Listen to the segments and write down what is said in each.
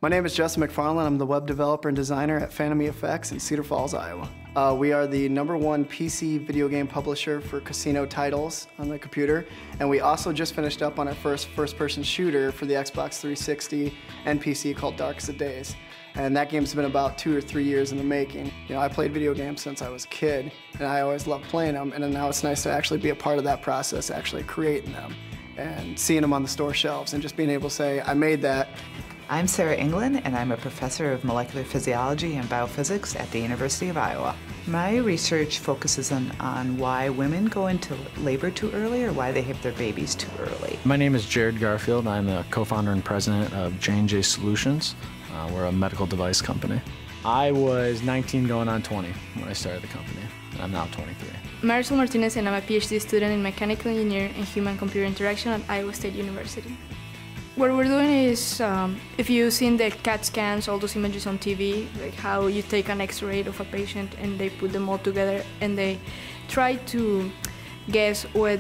My name is Justin McFarland. I'm the web developer and designer at Phantom EFX in Cedar Falls, Iowa. We are the #1 PC video game publisher for casino titles on the computer, and we also just finished up on our first-person shooter for the Xbox 360 and PC called Darkest of Days. And that game's been about 2 or 3 years in the making. You know, I played video games since I was a kid, and I always loved playing them, and now it's nice to actually be a part of that process, actually creating them, and seeing them on the store shelves, and just being able to say, I made that. I'm Sarah England, and I'm a professor of molecular physiology and biophysics at the University of Iowa. My research focuses on why women go into labor too early or why they have their babies too early. My name is Jared Garfield. I'm the co-founder and president of J&J Solutions. We're a medical device company. I was 19 going on 20 when I started the company, and I'm now 23. Marisol Martinez, and I'm a PhD student in mechanical engineering and human-computer interaction at Iowa State University. What we're doing is, if you've seen the CAT scans, all those images on TV, like how you take an X-ray of a patient and they put them all together and they try to guess where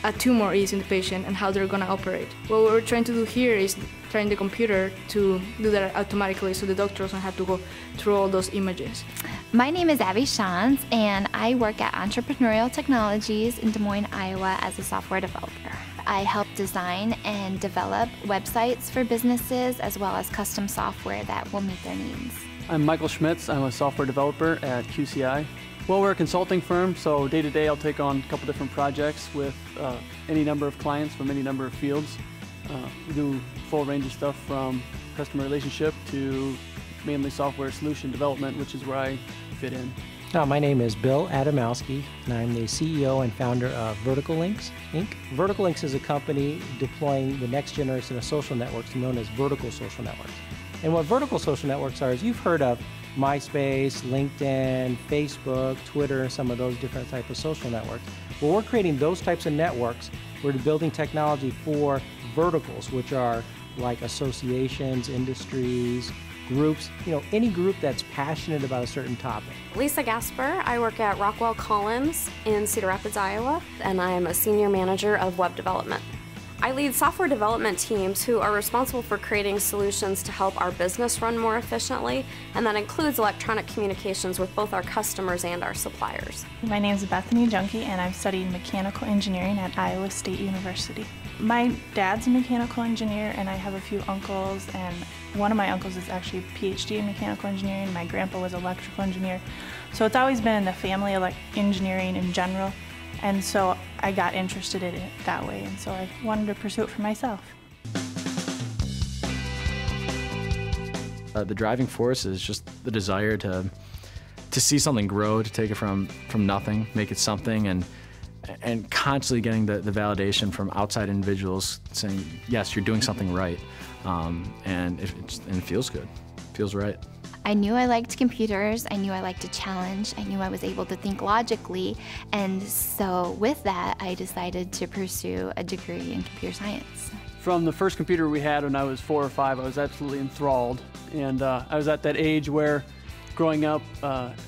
a tumor is in the patient and how they're going to operate. What we're trying to do here is train the computer to do that automatically so the doctor doesn't have to go through all those images. My name is Abby Shans, and I work at Entrepreneurial Technologies in Des Moines, Iowa as a software developer. I help design and develop websites for businesses as well as custom software that will meet their needs. I'm Michael Schmitz. I'm a software developer at QCI. Well, we're a consulting firm, so day to day I'll take on a couple different projects with any number of clients from any number of fields. We do a full range of stuff from customer relationship to mainly software solution development, which is where I fit in. My name is Bill Adamowski, and I'm the CEO and founder of Vertical Links, Inc. Vertical Links is a company deploying the next generation of social networks known as vertical social networks. And what vertical social networks are is you've heard of MySpace, LinkedIn, Facebook, Twitter, some of those different types of social networks. Well, we're creating those types of networks. We're building technology for verticals, which are like associations, industries, groups, any group that's passionate about a certain topic. Lisa Gasper, I work at Rockwell Collins in Cedar Rapids, Iowa, and I'm a senior manager of web development. I lead software development teams who are responsible for creating solutions to help our business run more efficiently, and that includes electronic communications with both our customers and our suppliers. My name is Bethany Junkie, and I've studied mechanical engineering at Iowa State University. My dad's a mechanical engineer, and I have a few uncles, and one of my uncles is actually a PhD in mechanical engineering. My grandpa was an electrical engineer. So it's always been in the family, like engineering in general. And so I got interested in it that way, and so I wanted to pursue it for myself. The driving force is just the desire to see something grow, to take it from nothing, make it something, and constantly getting the validation from outside individuals saying, yes, you're doing something right, and it feels good, feels right. I knew I liked computers, I knew I liked a challenge, I knew I was able to think logically, and so with that I decided to pursue a degree in computer science. From the first computer we had when I was 4 or 5, I was absolutely enthralled, and I was at that age where growing up,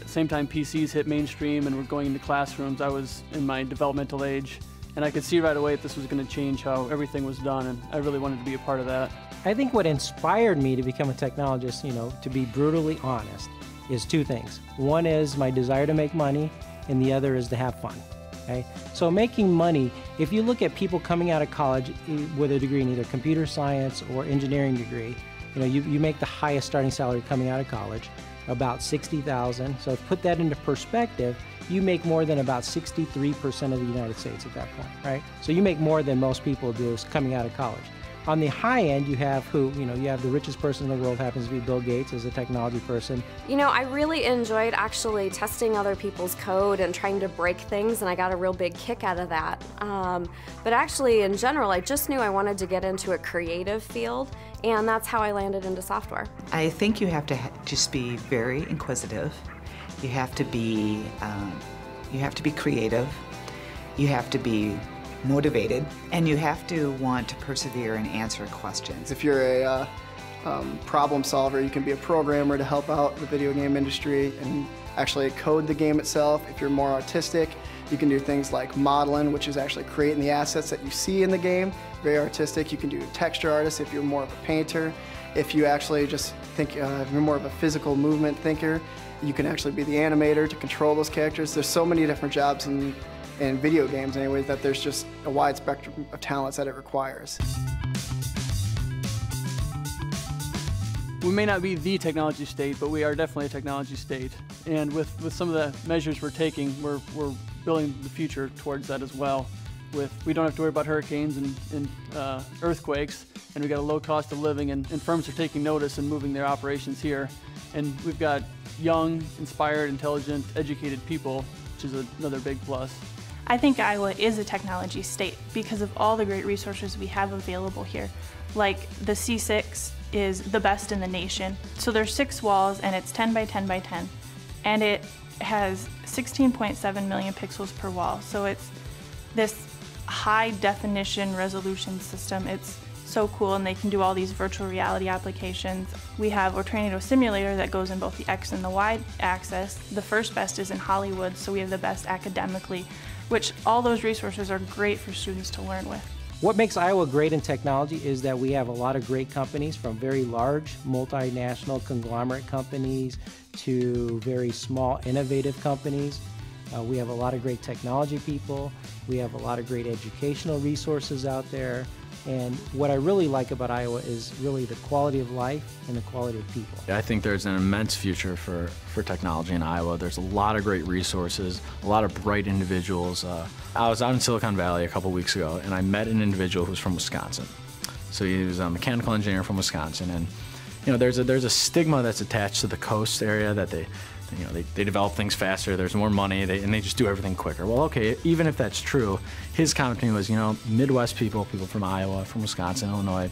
same time PCs hit mainstream and we're going into classrooms, I was in my developmental age, and I could see right away that this was going to change how everything was done, and I really wanted to be a part of that. I think what inspired me to become a technologist, to be brutally honest, is 2 things. One is my desire to make money, and the other is to have fun. Okay? So making money, if you look at people coming out of college with a degree in either computer science or engineering degree, you make the highest starting salary coming out of college, about $60,000. So put that into perspective, you make more than about 63% of the United States at that point, right? So you make more than most people do coming out of college. On the high end, you have you have the richest person in the world happens to be Bill Gates as a technology person. I really enjoyed actually testing other people's code and trying to break things, and I got a real big kick out of that. But actually, in general, I just knew I wanted to get into a creative field, and that's how I landed into software. I think you have to just be very inquisitive. You have to be creative. You have to be motivated, and you have to want to persevere and answer questions. If you're a problem solver, you can be a programmer to help out the video game industry and actually code the game itself. If you're more artistic, you can do things like modeling, which is actually creating the assets that you see in the game. Very artistic. You can do texture artists if you're more of a painter. If you actually just think you're more of a physical movement thinker, you can actually be the animator to control those characters. There's so many different jobs in video games anyways that there's just a wide spectrum of talents that it requires. We may not be the technology state, but we are definitely a technology state. And with some of the measures we're taking, we're building the future towards that as well. We don't have to worry about hurricanes and earthquakes, and we've got a low cost of living, and firms are taking notice and moving their operations here. And we've got young, inspired, intelligent, educated people, which is another big plus. I think Iowa is a technology state because of all the great resources we have available here. Like the C6 is the best in the nation. So there's 6 walls and it's 10 by 10 by 10. And it has 16.7 million pixels per wall. So it's this high definition resolution system. It's so cool, and they can do all these virtual reality applications. We have a tornado simulator that goes in both the X and the Y axis. The first best is in Hollywood, so we have the best academically, which all those resources are great for students to learn with. What makes Iowa great in technology is that we have a lot of great companies, from very large multinational conglomerate companies to very small innovative companies. We have a lot of great technology people. We have a lot of great educational resources out there. And what I really like about Iowa is really the quality of life and the quality of people. I think there's an immense future for technology in Iowa. There's a lot of great resources, a lot of bright individuals. I was out in Silicon Valley a couple weeks ago, and I met an individual who's from Wisconsin. So he was a mechanical engineer from Wisconsin, and there's a stigma that's attached to the coast area that they develop things faster, there's more money, and they just do everything quicker. Well, okay, even if that's true, his comment to me was, Midwest people from Iowa, from Wisconsin, Illinois,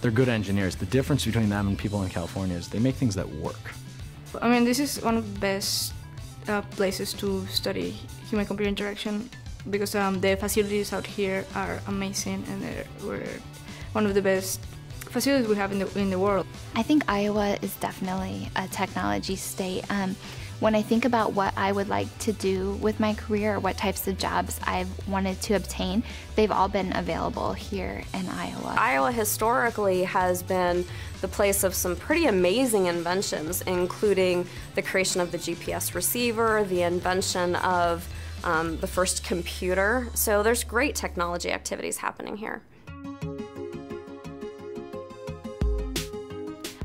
they're good engineers. The difference between them and people in California is they make things that work. I mean, this is one of the best places to study human-computer interaction because the facilities out here are amazing, and we're one of the best facilities we have in the world. I think Iowa is definitely a technology state. When I think about what I would like to do with my career, or what types of jobs I've wanted to obtain, they've all been available here in Iowa. Iowa historically has been the place of some pretty amazing inventions, including the creation of the GPS receiver, the invention of the first computer. So there's great technology activities happening here.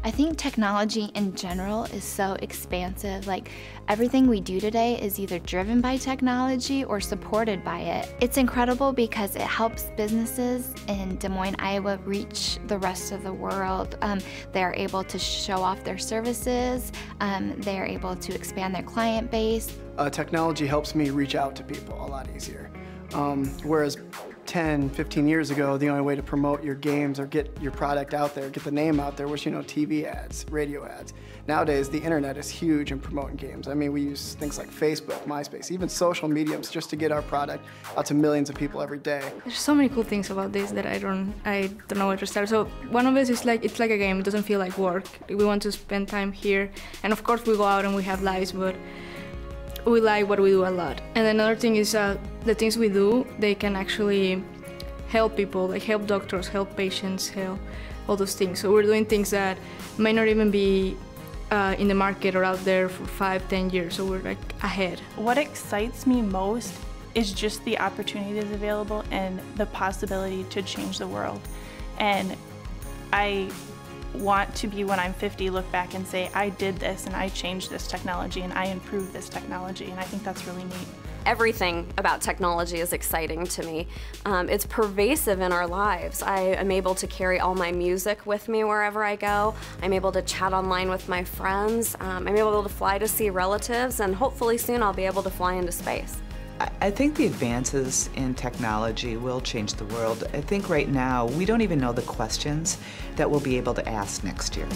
I think technology in general is so expansive. Like, everything we do today is either driven by technology or supported by it. It's incredible because it helps businesses in Des Moines, Iowa reach the rest of the world. They're able to show off their services. They're able to expand their client base. Technology helps me reach out to people a lot easier. Whereas 10, 15 years ago, the only way to promote your games or get your product out there, get the name out there, was, TV ads, radio ads. Nowadays, the internet is huge in promoting games. I mean, we use things like Facebook, MySpace, even social mediums just to get our product out to millions of people every day. There's so many cool things about this that I don't know where to start. So one of it is it's like a game. It doesn't feel like work. We want to spend time here, and of course we go out and we have lives, but we like what we do a lot. And another thing is the things we do, they can actually help people, like help doctors, help patients, help all those things. So we're doing things that may not even be in the market or out there for 5-10 years, so we're like ahead. What excites me most is just the opportunities available and the possibility to change the world. And I want to be, when I'm 50, look back and say, I did this and I changed this technology and I improved this technology, and I think that's really neat. Everything about technology is exciting to me. It's pervasive in our lives. I am able to carry all my music with me wherever I go. I'm able to chat online with my friends. I'm able to fly to see relatives, and hopefully soon I'll be able to fly into space. I think the advances in technology will change the world. I think right now we don't even know the questions that we'll be able to ask next year.